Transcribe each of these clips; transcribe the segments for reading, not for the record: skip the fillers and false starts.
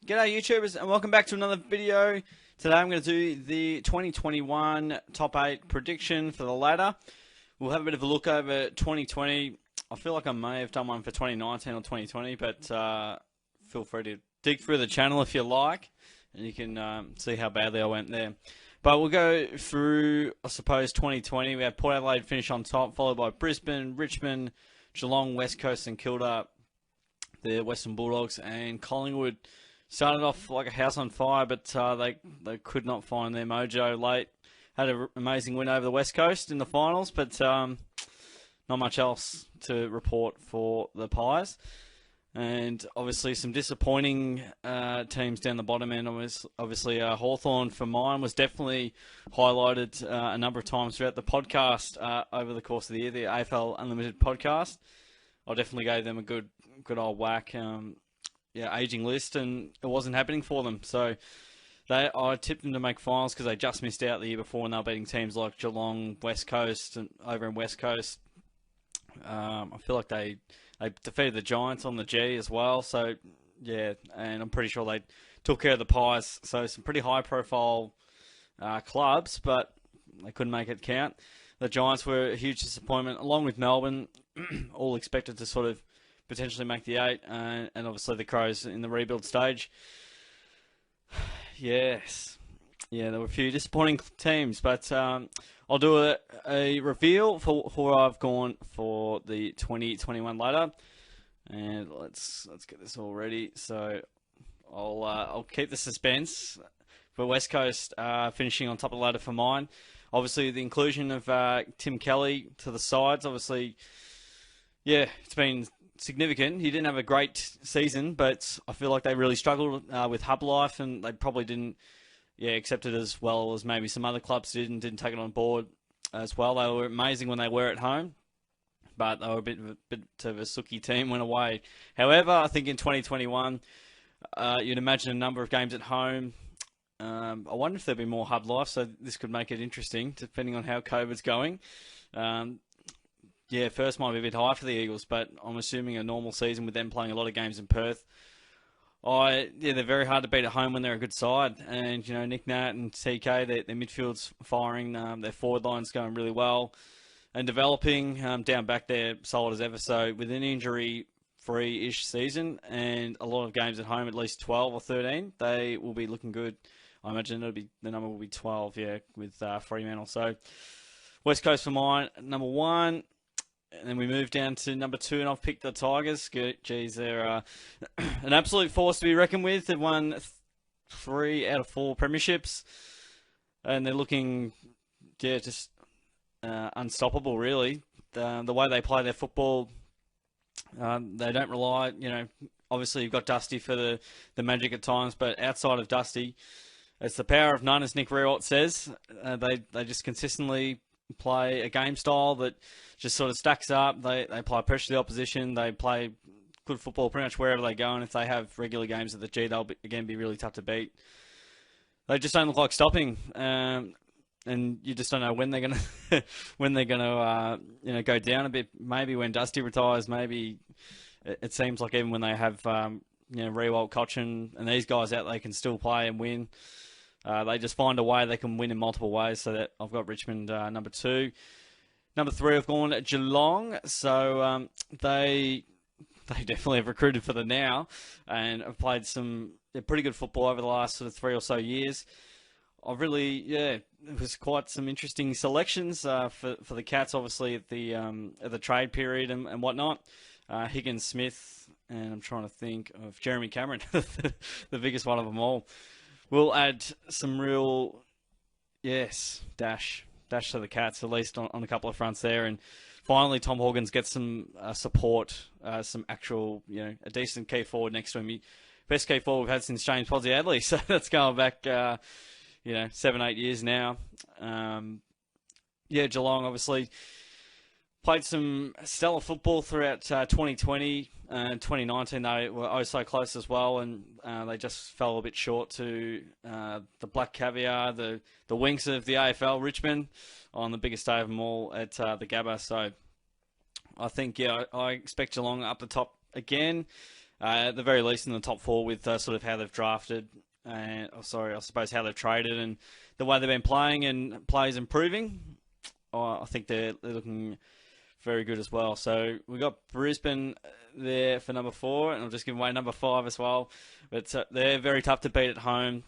G'day YouTubers and welcome back to another video. Today I'm going to do the 2021 top 8 prediction for the ladder. We'll have a bit of a look over 2020. I feel like I may have done one for 2019 or 2020, but feel free to dig through the channel if you like, and you can see how badly I went there. But we'll go through, I suppose, 2020. We have Port Adelaide finish on top, followed by Brisbane, Richmond, Geelong, West Coast and Kilda, the Western Bulldogs, and Collingwood. Started off like a house on fire, but they could not find their mojo late. Had an amazing win over the West Coast in the finals, but not much else to report for the Pies. And obviously some disappointing teams down the bottom end. Obviously Hawthorn for mine was definitely highlighted a number of times throughout the podcast over the course of the year, the AFL Unlimited podcast. I definitely gave them a good old whack. Aging list, and it wasn't happening for them. So I tipped them to make finals because they just missed out the year before, and they were beating teams like Geelong, West Coast, and over in West Coast. I feel like they defeated the Giants on the G as well. So yeah, and I'm pretty sure they took care of the Pies. So some pretty high-profile clubs, but they couldn't make it count. The Giants were a huge disappointment, along with Melbourne, all expected to sort of potentially make the 8, and obviously the Crows in the rebuild stage. Yes. Yeah, there were a few disappointing teams, but I'll do a reveal for where I've gone for the 2021 ladder. And let's get this all ready. So I'll keep the suspense for West Coast finishing on top of the ladder for mine. Obviously the inclusion of Tim Kelly to the sides, obviously, yeah, it's been significant. He didn't have a great season, but I feel like they really struggled with hub life, and they probably didn't accept it as well as maybe some other clubs did, and didn't take it on board as well. They were amazing when they were at home, but they were a bit of a sooky team when away. However, I think in 2021, you'd imagine a number of games at home. I wonder if there'll be more hub life, so this could make it interesting, depending on how COVID's going. Yeah, first might be a bit high for the Eagles, but I'm assuming a normal season with them playing a lot of games in Perth. They're very hard to beat at home when they're a good side. And, Nick Nat and TK, their midfield's firing, their forward line's going really well and developing. Down back there, solid as ever. So with an injury-free-ish season and a lot of games at home, at least 12 or 13, they will be looking good. I imagine the number will be 12, with Fremantle. So West Coast for mine, number 1. And then we move down to number 2, and I've picked the Tigers. Geez, they're an absolute force to be reckoned with. They've won 3 out of 4 premierships, and they're looking, just unstoppable, really. The way they play their football, they don't rely, obviously you've got Dusty for the magic at times, but outside of Dusty, it's the power of none, as Nick Riewoldt says. They just consistently play a game style that just sort of stacks up. They apply pressure to the opposition. They play good football pretty much wherever they go, and if they have regular games at the G, they'll be really tough to beat. They just don't look like stopping, and you just don't know when they're gonna go down a bit. Maybe when Dusty retires. Maybe it seems like even when they have Riewoldt, Cochin, and these guys out, they can still play and win. They just find a way they can win in multiple ways. So that I've got Richmond number 2. Number 3, I've gone Geelong. So they definitely have recruited for the now and have played some pretty good football over the last sort of 3 or so years. It was quite some interesting selections for the Cats, obviously at the trade period and whatnot. Higgins, Smith, and I'm trying to think of Jeremy Cameron, the biggest one of them all. We'll add some real, dash to the Cats, at least on a couple of fronts there. And finally, Tom Hawkins gets some support, some actual, a decent key forward next to him. Best key forward we've had since James Podsiadly, so that's going back, 7-8 years now. Geelong obviously played some stellar football throughout 2020 and 2019. They were oh so close as well, and they just fell a bit short to the Black Caviar, the Winks of the AFL, Richmond, on the biggest day of them all at the Gabba. So I think, I expect Geelong up the top again. at the very least in the top four with sort of how they've drafted, and I suppose how they've traded and the way they've been playing and players improving. I think they're looking very good as well. So we got Brisbane there for number 4, and I'll just give away number 5 as well. But they're very tough to beat at home.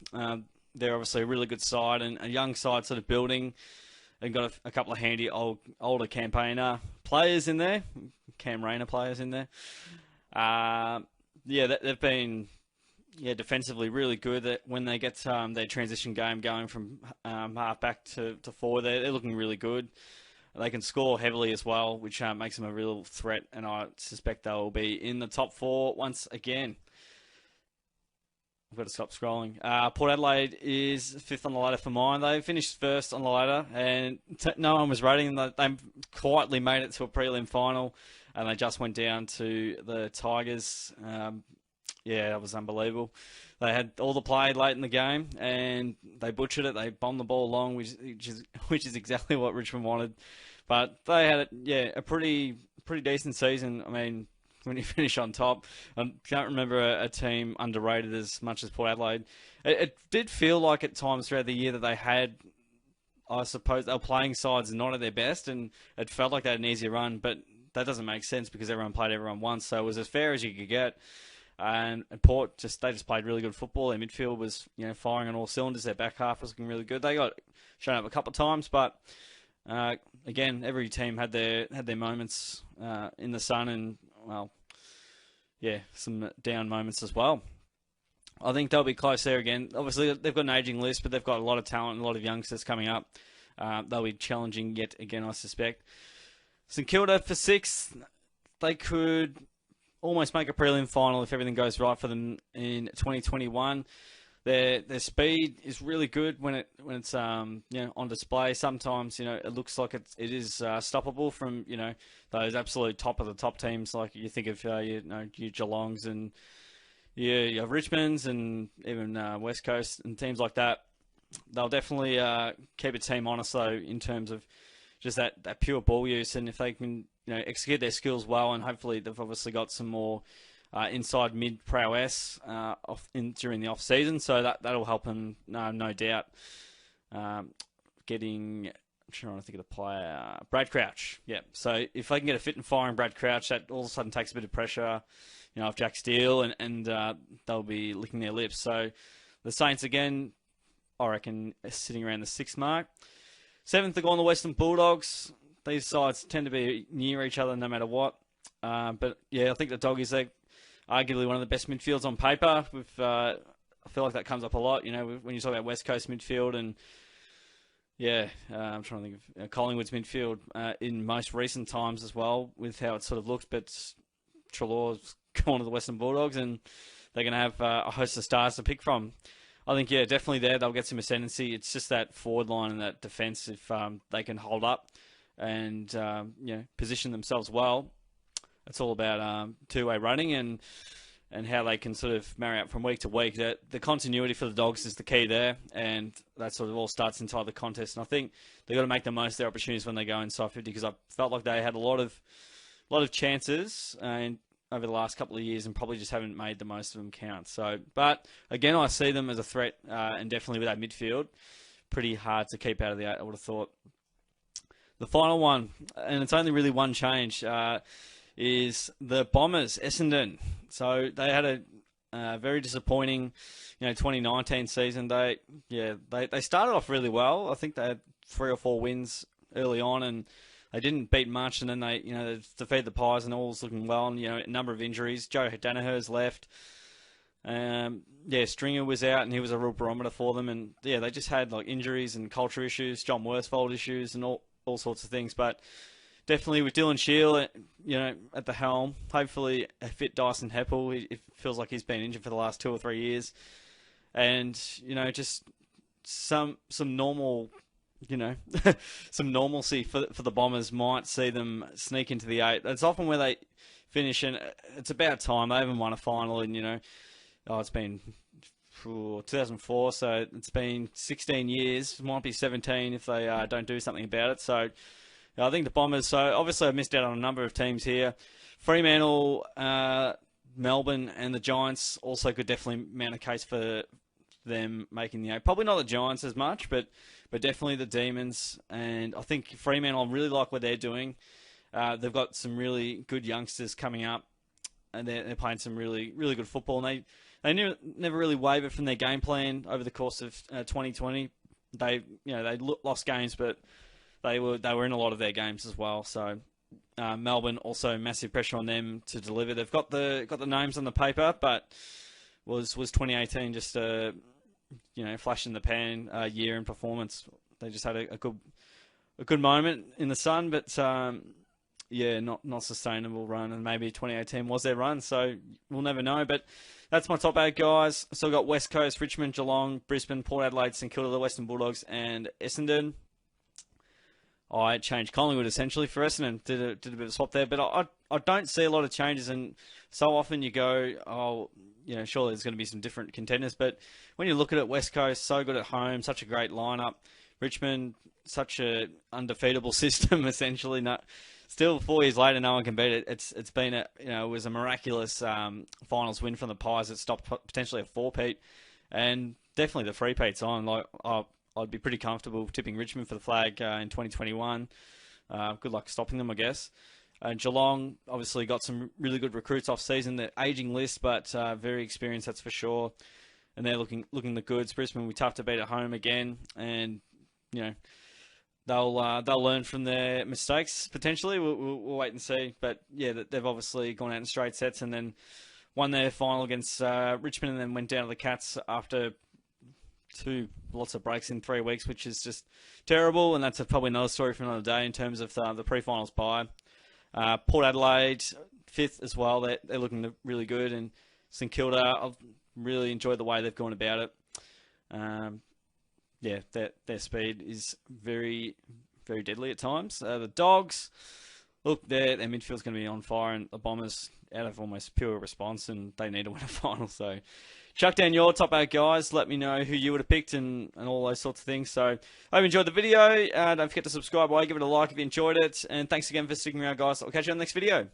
They're obviously a really good side and a young side sort of building, and got a couple of handy older campaigner players in there, Cam Rayner players in there. They've been defensively really good. That when they get their transition game going from half back to forward, they're looking really good. They can score heavily as well, which makes them a real threat, and I suspect they will be in the top 4 once again. I've got to stop scrolling. Port Adelaide is 5th on the ladder for mine. They finished 1st on the ladder, and no one was rating them. They quietly made it to a prelim final, and they just went down to the Tigers. That was unbelievable. They had all the play late in the game, and they butchered it. They bombed the ball long, which is exactly what Richmond wanted. But they had a pretty decent season. I mean, when you finish on top, I can't remember a team underrated as much as Port Adelaide. It did feel like at times throughout the year that they had, I suppose, they were playing sides not at their best, and it felt like they had an easier run. But that doesn't make sense because everyone played everyone once, so it was as fair as you could get. And Port they just played really good football. Their midfield was firing on all cylinders. Their back half was looking really good. They got shown up a couple of times, but again, every team had their moments in the sun, and some down moments as well. I think they'll be close there again. Obviously, they've got an aging list, but they've got a lot of talent and a lot of youngsters coming up. They'll be challenging yet again, I suspect. St Kilda for 6th. They could almost make a prelim final if everything goes right for them in 2021. Their speed is really good when it's on display. Sometimes it looks like it is stoppable from those absolute top of the top teams, like you think of your Geelongs and you have Richmonds and even West Coast and teams like that. They'll definitely keep a team honest though in terms of just that pure ball use, and if they can execute their skills well, and hopefully they've obviously got some more inside mid prowess during the off season, so that'll help them no doubt. I'm trying to think of the player, Brad Crouch. Yeah, so if they can get a fit and firing Brad Crouch, that all of a sudden takes a bit of pressure, off Jack Steele, and they'll be licking their lips. So the Saints again, I reckon, are sitting around the 6th mark. 7th, they're going the Western Bulldogs. These sides tend to be near each other no matter what. But I think the Doggies, they're arguably one of the best midfields on paper. I feel like that comes up a lot, when you talk about West Coast midfield, and I'm trying to think of Collingwood's midfield in most recent times as well, with how it sort of looks. But Treloar's gone to the Western Bulldogs, and they're going to have a host of stars to pick from. I think, definitely there they'll get some ascendancy. It's just that forward line and that defence, if they can hold up and position themselves well. It's all about two-way running and how they can sort of marry up from week to week. The continuity for the Dogs is the key there, and that sort of all starts inside the contest. And I think they've got to make the most of their opportunities when they go inside 50, because I felt like they had a lot of chances and over the last couple of years, and probably just haven't made the most of them count. So, but again, I see them as a threat, and definitely with that midfield, pretty hard to keep out of the 8, I would have thought. The final one, and it's only really one change, is the Bombers, Essendon. So they had a very disappointing, 2019 season. They started off really well. I think they had 3 or 4 wins early on, and they didn't beat much, and then they defeated the Pies, and all was looking well. And a number of injuries. Joe Danaher's left. Stringer was out, and he was a real barometer for them. And they just had like injuries and culture issues, John Worsfold issues, and all sorts of things. But definitely with Dylan Shield, at the helm, hopefully a fit Dyson Heppel. It feels like he's been injured for the last 2 or 3 years, and just some normal. Some normalcy for the Bombers might see them sneak into the 8. It's often where they finish, and it's about time. They haven't won a final in, it's been 2004, so it's been 16 years. It might be 17 if they don't do something about it. So I think the Bombers, so obviously I've missed out on a number of teams here. Fremantle, Melbourne and the Giants also could definitely mount a case for them making the eight. Probably not the Giants as much, but definitely the Demons. And I think Fremantle, I really like what they're doing. They've got some really good youngsters coming up, and they're playing some really good football. And they never really wavered from their game plan over the course of 2020. They lost games, but they were in a lot of their games as well. So Melbourne also massive pressure on them to deliver. They've got the names on the paper, but was 2018 just a flash in the pan year in performance? They just had a good moment in the sun, but not sustainable run, and maybe 2018 was their run, so we'll never know. But that's my top 8 guys. So I've got West Coast, Richmond, Geelong, Brisbane, Port Adelaide, St Kilda, the Western Bulldogs, and Essendon. I changed Collingwood essentially for Essendon, did a bit of a swap there, but I don't see a lot of changes, and so often you go, surely there's going to be some different contenders, but when you look at it, West Coast, so good at home, such a great lineup. Richmond, such a undefeatable system essentially. Still 4 years later, no one can beat it. It's been it was a miraculous finals win from the Pies that stopped potentially a 4-peat, and definitely the 3-peat's on. I'd be pretty comfortable tipping Richmond for the flag in 2021. Good luck stopping them, I guess. Geelong obviously got some really good recruits off season. They're aging list, but very experienced, that's for sure. And they're looking the goods. Brisbane will be tough to beat at home again, and they'll learn from their mistakes potentially. We'll wait and see. But yeah, they've obviously gone out in straight sets and then won their final against Richmond, and then went down to the Cats after lots of breaks in 3 weeks, which is just terrible. And that's probably another story for another day in terms of the pre-finals bye. Port Adelaide 5th as well. They're looking really good, and St Kilda, I've really enjoyed the way they've gone about it. Their speed is very, very deadly at times. The Dogs, look, their midfield's going to be on fire, and the Bombers out of almost pure response, and they need to win a final. So chuck down your top 8 guys. Let me know who you would have picked and all those sorts of things. So I hope you enjoyed the video. Don't forget to subscribe. Give it a like if you enjoyed it. And thanks again for sticking around, guys. I'll catch you on the next video.